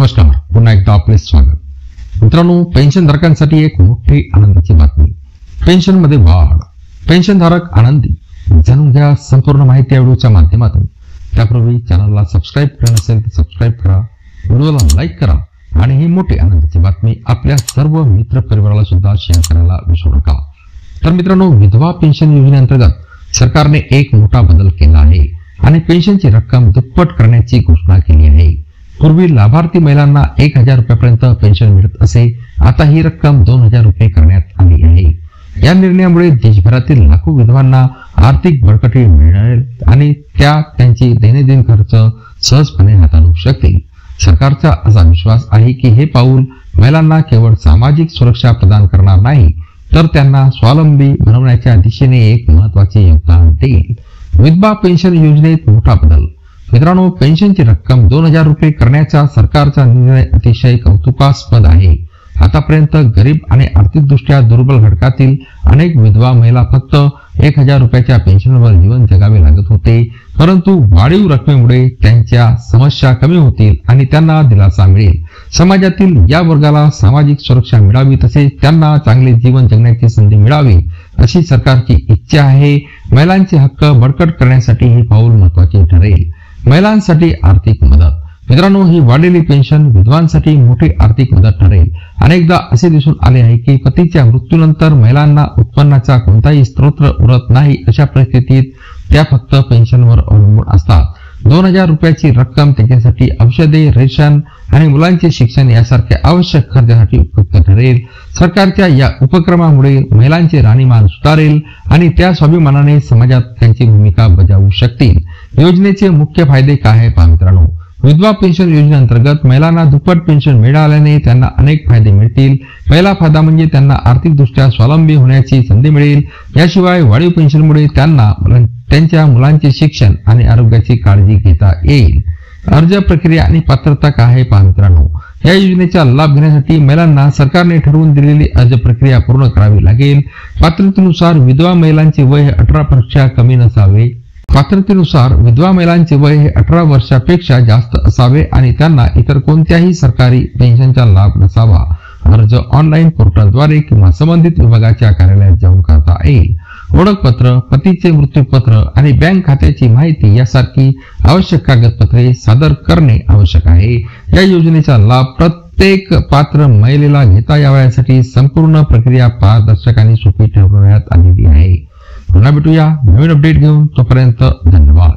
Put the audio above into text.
नमस्कार, पुन्हा एकदा आपले स्वागत। मित्रांनो, पेन्शनधारकांसाठी एक मोठी आनंदाची बातमी। पेन्शनमध्ये वाढ, पेन्शनधारक आनंदी। जाणून घ्या संपूर्ण माहिती या व्हिडिओच्या माध्यमातून। त्यापूर्वी चॅनलला सबस्क्राईब केलं नसेल तर सबस्क्राईब करा, व्हिडिओला लाईक करा आणि ही मोठी आनंदाची बातमी आपल्या सर्व मित्र परिवाराला सुद्धा शेअर करायला विसरू नका। तर मित्रांनो, विधवा पेन्शन योजनेअंतर्गत सरकारने एक मोठा बदल केला आहे आणि पेन्शनची रक्कम दुप्पट करण्याची घोषणा केली आहे। पूर्वी लाभार्थी महिलांना 1000 रुपयापर्यंत पेन्शन मिळत असे, आता ही रक्कम 2000 रुपये करण्यात आली आहे। या निर्णयामुळे देशभरातील लाखो विधवांना आर्थिक बळकटी मिळेल आणि त्या त्यांची दैनंदिन खर्च सहजपणे हाताळू शकतील। सरकारचा असा विश्वास आहे की हे पाऊल महिलांना केवळ सामाजिक सुरक्षा प्रदान करणार नाही, तर त्यांना स्वावलंबी बनवण्याच्या दिशेने एक महत्त्वाचे योगदान देईल। विधवा पेन्शन योजनेत मोठा बदल। मित्रांनो, पेन्शनची रक्कम 2000 रुपये करण्याचा सरकारचा निर्णय अतिशय कौतुकास्पद आहे। आतापर्यंत गरीब आणि आर्थिकदृष्ट्या दुर्बल घटकातील अनेक विधवा महिला फक्त 1000 रुपयाच्या पेन्शनवर जीवन जगावे लागत होते, परंतु वाढीव रकमेमुळे त्यांच्या समस्या कमी होतील आणि त्यांना दिलासा मिळेल। समाजातील या वर्गाला सामाजिक सुरक्षा मिळावी, तसेच त्यांना चांगले जीवन जगण्याची संधी मिळावी अशी सरकारची इच्छा आहे। महिलांचे हक्क बळकट करण्यासाठी हे पाऊल महत्त्वाचे ठरेल। महिलांसाठी आर्थिक मदत। मित्रांनो, ही वाढलेली पेन्शन विधवांसाठी मोठी आर्थिक मदत ठरेल। अनेकदा असे दिसून आले आहे की पतीच्या मृत्यूनंतर महिलांना उत्पन्नाचा कोणताही स्रोत उरत नाही। अशा परिस्थितीत त्या फक्त पेन्शनवर अवलंबून असतात। 2000 रुपयाची रक्कम त्यांच्यासाठी औषधे, रेशन आणि मुलांचे शिक्षण यासारख्या आवश्यक खर्चासाठी उपयुक्त ठरेल। सरकारच्या या उपक्रमामुळे महिलांचे राहणीमान सुधारेल आणि त्या स्वाभिमानाने समाजात त्यांची भूमिका बजावू शकतील। योजनेचे मुख्य फायदे काय आहे पहा मित्रांनो। विधवा पेन्शन योजनेअंतर्गत महिलांना दुप्पट पेन्शन मिळाल्याने त्यांना अनेक फायदे मिळतील। पहिला फायदा म्हणजे त्यांना आर्थिकदृष्ट्या स्वावलंबी होण्याची संधी मिळेल। याशिवाय वाढीव पेन्शनमुळे त्यांना त्यांच्या मुलांचे शिक्षण आणि आरोग्याची काळजी घेता येईल। अर्ज प्रक्रिया आणि पात्रता काय आहे पहा मित्रांनो। या योजनेचा लाभ घेण्यासाठी महिलांना सरकारने ठरवून दिलेली अर्ज प्रक्रिया पूर्ण करावी लागेल। पात्रतेनुसार विधवा महिलांचे वय 18 पेक्षा कमी नसावे। पात्रतेनुसार विधवा महिलांचे वय हे 18 वर्षापेक्षा जास्त असावे आणि त्यांना इतर कोणत्याही सरकारी पेन्शनचा लाभ नसावा। अर्ज ऑनलाईन पोर्टलद्वारे किंवा संबंधित विभागाच्या कार्यालयात जाऊन करता येईल। ओळखपत्र, पतीचे मृत्यूपत्र आणि बँक खात्याची माहिती यासारखी आवश्यक कागदपत्रे सादर करणे आवश्यक आहे। या योजनेचा लाभ प्रत्येक पात्र महिलेला घेता यावा यासाठी संपूर्ण प्रक्रिया पारदर्शक आणि सोपी ठरवण्यात आलेली आहे। पुन्हा भेटूया नवीन अपडेट घेऊन, तोपर्यंत धन्यवाद।